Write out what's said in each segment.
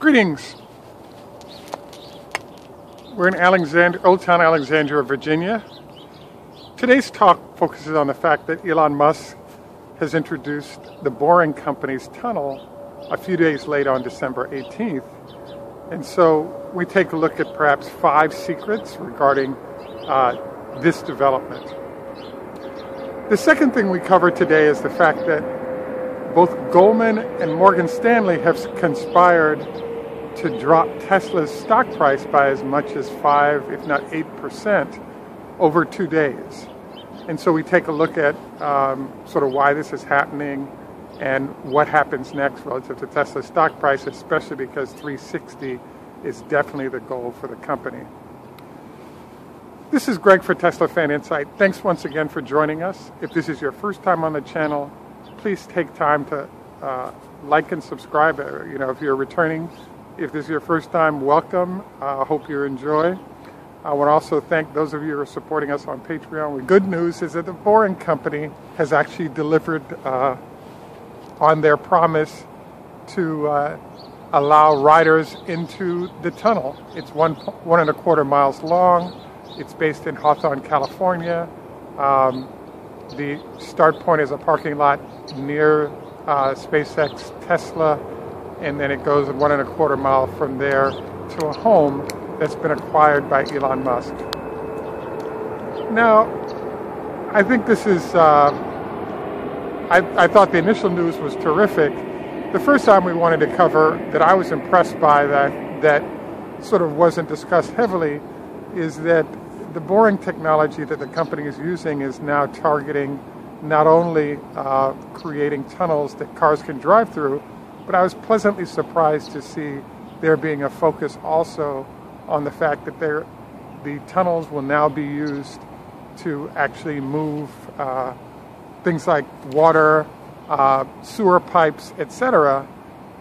Greetings. We're in Old Town Alexandria, Virginia. Today's talk focuses on the fact that Elon Musk has introduced the Boring Company's tunnel a few days late on December 18th. And so we take a look at perhaps 5 secrets regarding this development. The second thing we cover today is the fact that both Goldman and Morgan Stanley have conspired to drop Tesla's stock price by as much as 5, if not 8%, over 2 days. And so we take a look at sort of why this is happening and what happens next relative to Tesla's stock price, especially because 360 is definitely the goal for the company. This is Greg for Teslafaninsight. Thanks once again for joining us. If this is your first time on the channel, please take time to like and subscribe. If you're returning, if this is your first time, welcome. I hope you enjoy. I want to also thank those of you who are supporting us on Patreon. The good news is that the Boring Company has actually delivered on their promise to allow riders into the tunnel. It's 1.25 miles long. It's based in Hawthorne, California. The start point is a parking lot near SpaceX Tesla, and then it goes 1.25 miles from there to a home that's been acquired by Elon Musk. Now, I think this is, I thought the initial news was terrific. The first time we wanted to cover that I was impressed by that sort of wasn't discussed heavily is that the boring technology that the company is using is now targeting not only creating tunnels that cars can drive through, but I was pleasantly surprised to see there being a focus also on the fact that the tunnels will now be used to actually move things like water, sewer pipes, etc.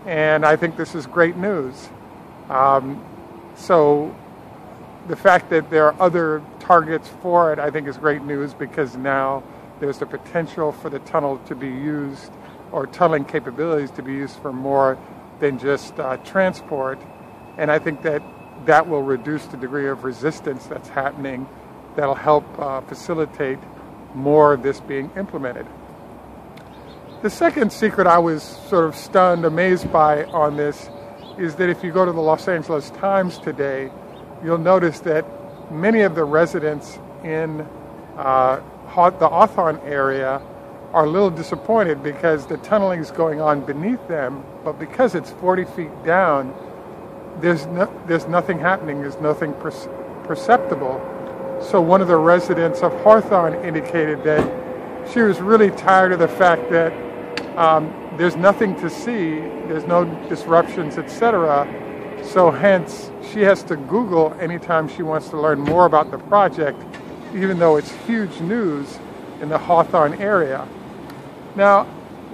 And I think this is great news. So the fact that there are other targets for it, I think is great news, because now there's the potential for the tunnel to be used, or tunneling capabilities to be used for more than just transport. And I think that will reduce the degree of resistance that's happening. That'll help facilitate more of this being implemented. The second secret I was sort of stunned, amazed by on this is that if you go to the Los Angeles Times today, you'll notice that many of the residents in the Hawthorne area are a little disappointed because the tunneling is going on beneath them, but because it's 40 feet down, there's nothing happening, there's nothing perceptible. So one of the residents of Hawthorne indicated that she was really tired of the fact that there's nothing to see, there's no disruptions, etc. So hence, she has to Google anytime she wants to learn more about the project, even though it's huge news in the Hawthorne area. Now,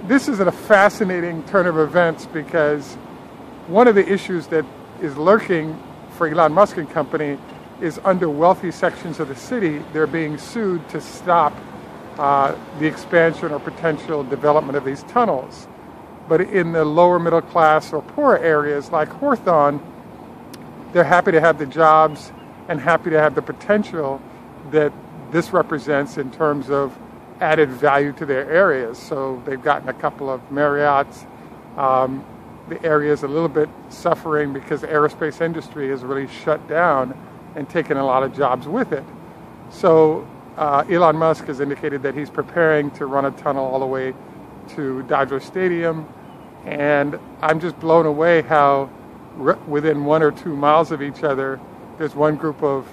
this is a fascinating turn of events, because one of the issues that is lurking for Elon Musk and company is under wealthy sections of the city, they're being sued to stop the expansion or potential development of these tunnels. But in the lower middle class or poorer areas like Hawthorne, they're happy to have the jobs and happy to have the potential that this represents in terms of added value to their areas. So they've gotten a couple of Marriotts. The area is a little bit suffering because the aerospace industry has really shut down and taken a lot of jobs with it. So Elon Musk has indicated that he's preparing to run a tunnel all the way to Dodger Stadium. And I'm just blown away how within 1 or 2 miles of each other, there's one group of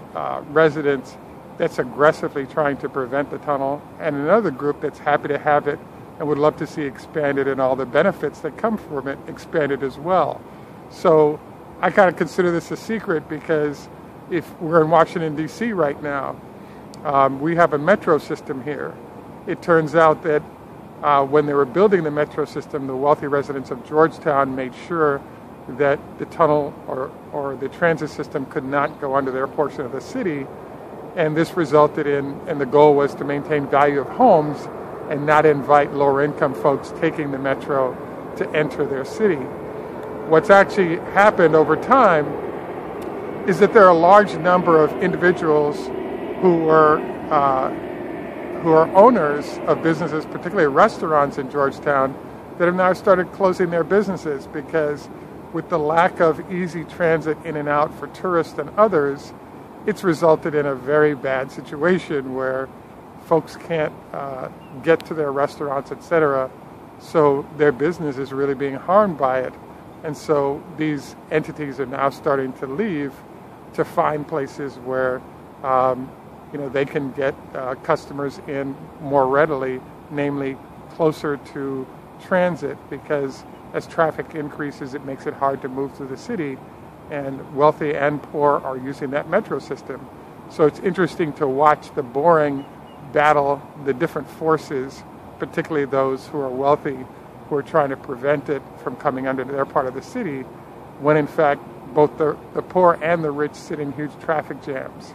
residents that's aggressively trying to prevent the tunnel, and another group that's happy to have it and would love to see expanded and all the benefits that come from it expanded as well. So I kind of consider this a secret, because if we're in Washington, D.C. right now, we have a metro system here. It turns out that when they were building the metro system, the wealthy residents of Georgetown made sure that the tunnel or the transit system could not go under their portion of the city. And this resulted in, and the goal was to maintain value of homes and not invite lower income folks taking the metro to enter their city. what's actually happened over time is that there are a large number of individuals who are owners of businesses, particularly restaurants in Georgetown, that have now started closing their businesses because with the lack of easy transit in and out for tourists and others, it's resulted in a very bad situation where folks can't get to their restaurants, etc. So their business is really being harmed by it. And so these entities are now starting to leave to find places where they can get customers in more readily, namely closer to transit, because as traffic increases, it makes it hard to move through the city, and wealthy and poor are using that metro system. So it's interesting to watch the boring battle, the different forces, particularly those who are wealthy, who are trying to prevent it from coming under their part of the city, when in fact both the poor and the rich sit in huge traffic jams.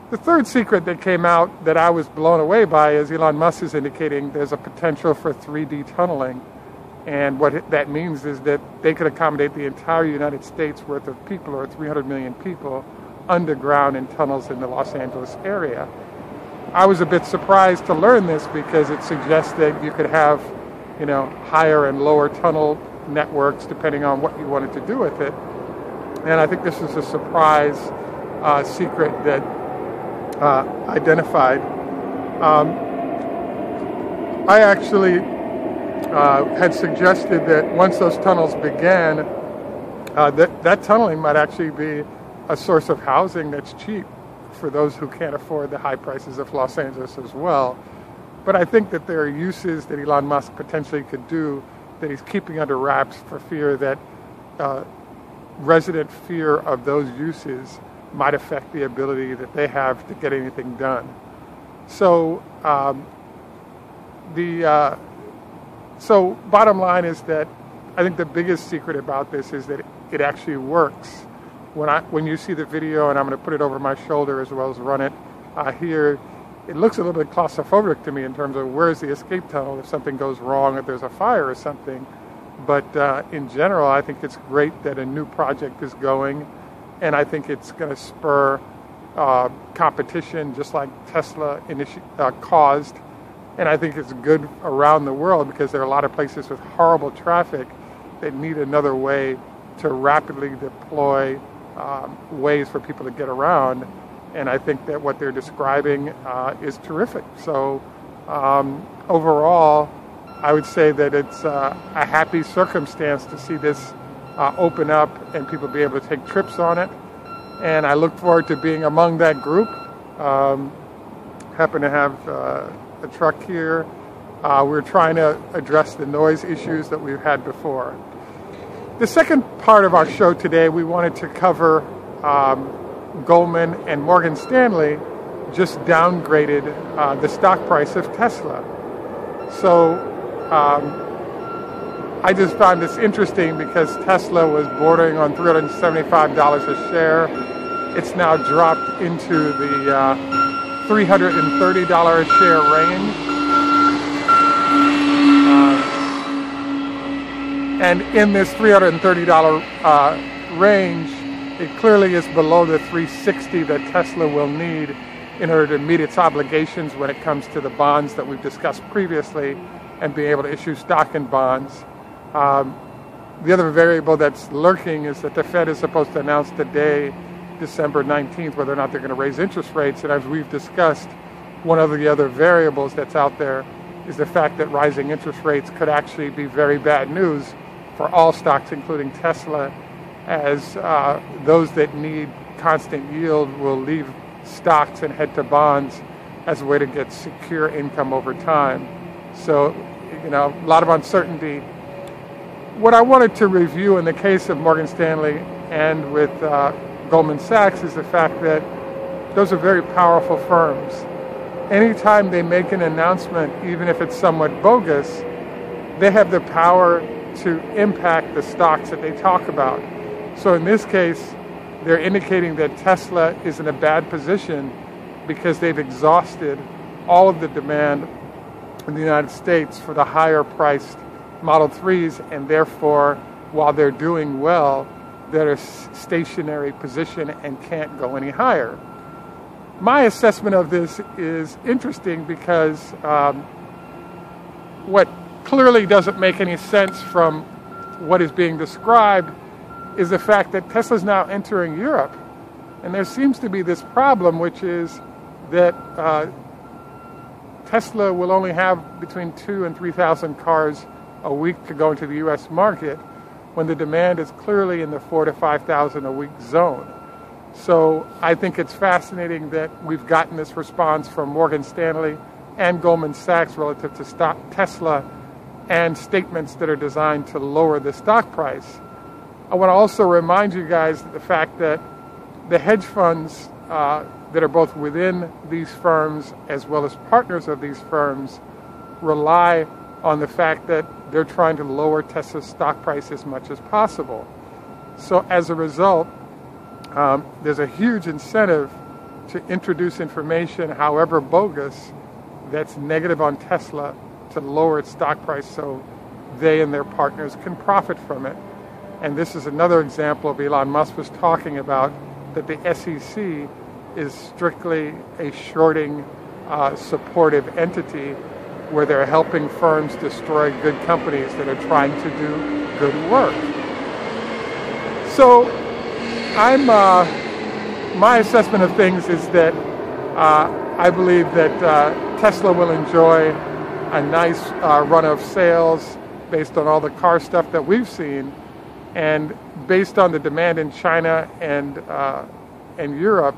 The third secret that came out that I was blown away by is Elon Musk is indicating there's a potential for 3D tunneling. And what that means is that they could accommodate the entire United States worth of people, or 300 million people, underground in tunnels in the Los Angeles area. I was a bit surprised to learn this because it suggests that you could have, higher and lower tunnel networks depending on what you wanted to do with it. And I think this is a surprise secret that identified. I actually had suggested that once those tunnels began, that tunneling might actually be a source of housing that's cheap for those who can't afford the high prices of Los Angeles as well. But I think that there are uses that Elon Musk potentially could do that he's keeping under wraps for fear that resident fear of those uses might affect the ability that they have to get anything done. So So bottom line is that I think the biggest secret about this is that it actually works. When you see the video, and I'm going to put it over my shoulder as well as run it here, it looks a little bit claustrophobic to me in terms of where's the escape tunnel if something goes wrong, if there's a fire or something. But in general, I think it's great that a new project is going, and I think it's going to spur competition just like Tesla caused. And I think it's good around the world because there are a lot of places with horrible traffic that need another way to rapidly deploy ways for people to get around. And I think that what they're describing is terrific. So overall, I would say that it's a happy circumstance to see this open up and people be able to take trips on it. And I look forward to being among that group. Happen to have a truck here. We're trying to address the noise issues that we've had before. The second part of our show today, we wanted to cover Goldman and Morgan Stanley just downgraded the stock price of Tesla. So I just found this interesting because Tesla was bordering on $375 a share. It's now dropped into the $330 a share range. And in this $330 range, it clearly is below the $360 that Tesla will need in order to meet its obligations when it comes to the bonds that we've discussed previously and being able to issue stock and bonds. The other variable that's lurking is that the Fed is supposed to announce today, December 19th, whether or not they're going to raise interest rates. And as we've discussed, one of the other variables that's out there is the fact that rising interest rates could actually be very bad news for all stocks, including Tesla, as those that need constant yield will leave stocks and head to bonds as a way to get secure income over time. So, a lot of uncertainty. What I wanted to review in the case of Morgan Stanley and with Goldman Sachs is the fact that those are very powerful firms. Anytime they make an announcement, even if it's somewhat bogus, they have the power to impact the stocks that they talk about. So in this case, they're indicating that Tesla is in a bad position because they've exhausted all of the demand in the United States for the higher priced Model 3s, and therefore while they're doing well, they're a stationary position and can't go any higher. My assessment of this is interesting because what clearly doesn't make any sense from what is being described is the fact that Tesla's now entering Europe. And there seems to be this problem, which is that Tesla will only have between 2,000 and 3,000 cars a week to go into the U.S. market, when the demand is clearly in the 4,000 to 5,000 a week zone. So I think it's fascinating that we've gotten this response from Morgan Stanley and Goldman Sachs relative to stock Tesla, and statements that are designed to lower the stock price. I want to also remind you guys that the fact that the hedge funds that are both within these firms as well as partners of these firms rely on the fact that they're trying to lower Tesla's stock price as much as possible. So as a result, there's a huge incentive to introduce information, however bogus, that's negative on Tesla to lower its stock price so they and their partners can profit from it. And this is another example of Elon Musk was talking about, that the SEC is strictly a shorting supportive entity where they're helping firms destroy good companies that are trying to do good work. So my assessment of things is that I believe that Tesla will enjoy a nice run of sales based on all the car stuff that we've seen, and based on the demand in China and Europe.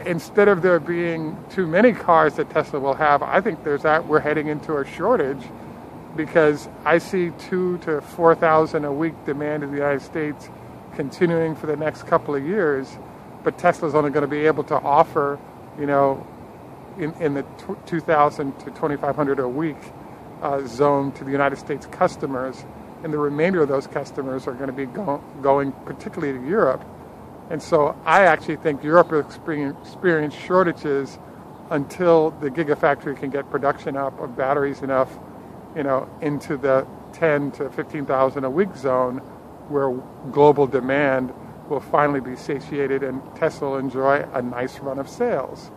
Instead of there being too many cars that Tesla will have, I think we're heading into a shortage, because I see 2,000 to 4,000 a week demand in the United States continuing for the next couple of years, but Tesla's only going to be able to offer, in the 2,000 to 2,500 a week zone to the United States customers, and the remainder of those customers are going to be going particularly to Europe. And so I actually think Europe will experience shortages until the Gigafactory can get production up of batteries enough, into the 10 to 15,000 a week zone, where global demand will finally be satiated and Tesla will enjoy a nice run of sales.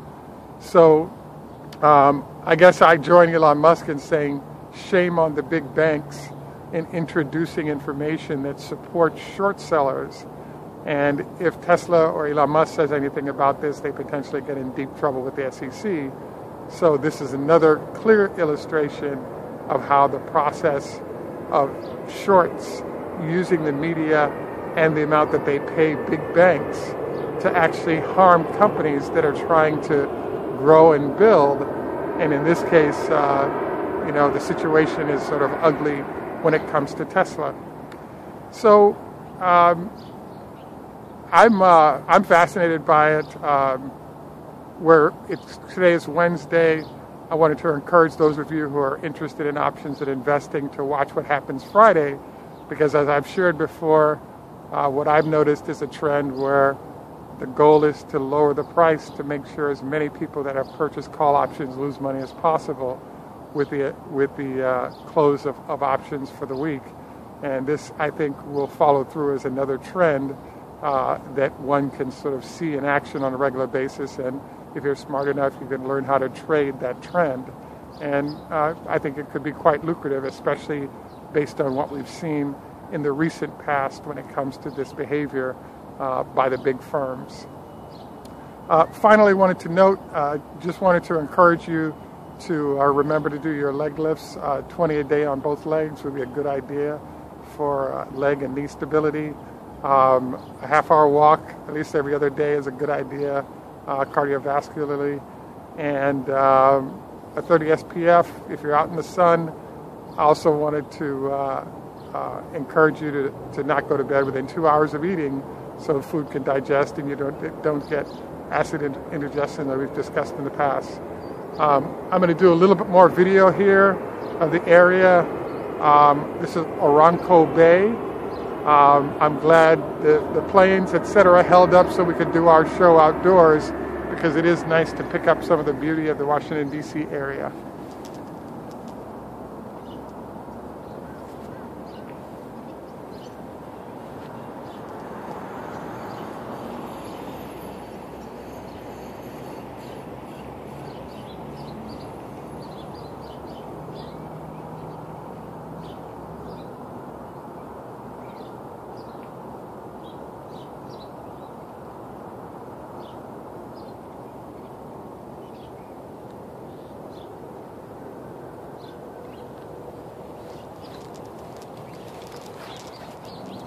So I guess I join Elon Musk in saying shame on the big banks in introducing information that supports short sellers. And if Tesla or Elon Musk says anything about this, they potentially get in deep trouble with the SEC. So this is another clear illustration of how the process of shorts, using the media and the amount that they pay big banks to actually harm companies that are trying to grow and build. And in this case, the situation is sort of ugly when it comes to Tesla. So I'm fascinated by it. Today is Wednesday. I wanted to encourage those of you who are interested in options and investing to watch what happens Friday, because as I've shared before, what I've noticed is a trend where the goal is to lower the price to make sure as many people that have purchased call options lose money as possible with the close of options for the week. And this, I think, will follow through as another trend that one can sort of see in action on a regular basis. And if you're smart enough, you can learn how to trade that trend. And I think it could be quite lucrative, especially based on what we've seen in the recent past when it comes to this behavior by the big firms. Finally, wanted to note, just wanted to encourage you to remember to do your leg lifts. 20 a day on both legs would be a good idea for leg and knee stability. A half-hour walk, at least every other day, is a good idea cardiovascularly. And a 30 SPF if you're out in the sun. I also wanted to encourage you to not go to bed within 2 hours of eating, so food can digest and you don't get acid indigestion that we've discussed in the past. I'm going to do a little bit more video here of the area. This is Oronco Bay. I'm glad the planes, etc., held up so we could do our show outdoors, because it is nice to pick up some of the beauty of the Washington, D.C. area.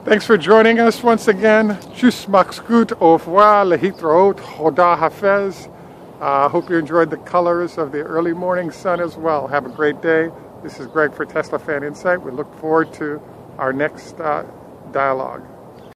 Thanks for joining us once again. Tschüss, mach's gut, au revoir, lehitraot, hoda hafez. Hope you enjoyed the colors of the early morning sun as well. Have a great day. This is Greg for Teslafaninsight. We look forward to our next dialogue.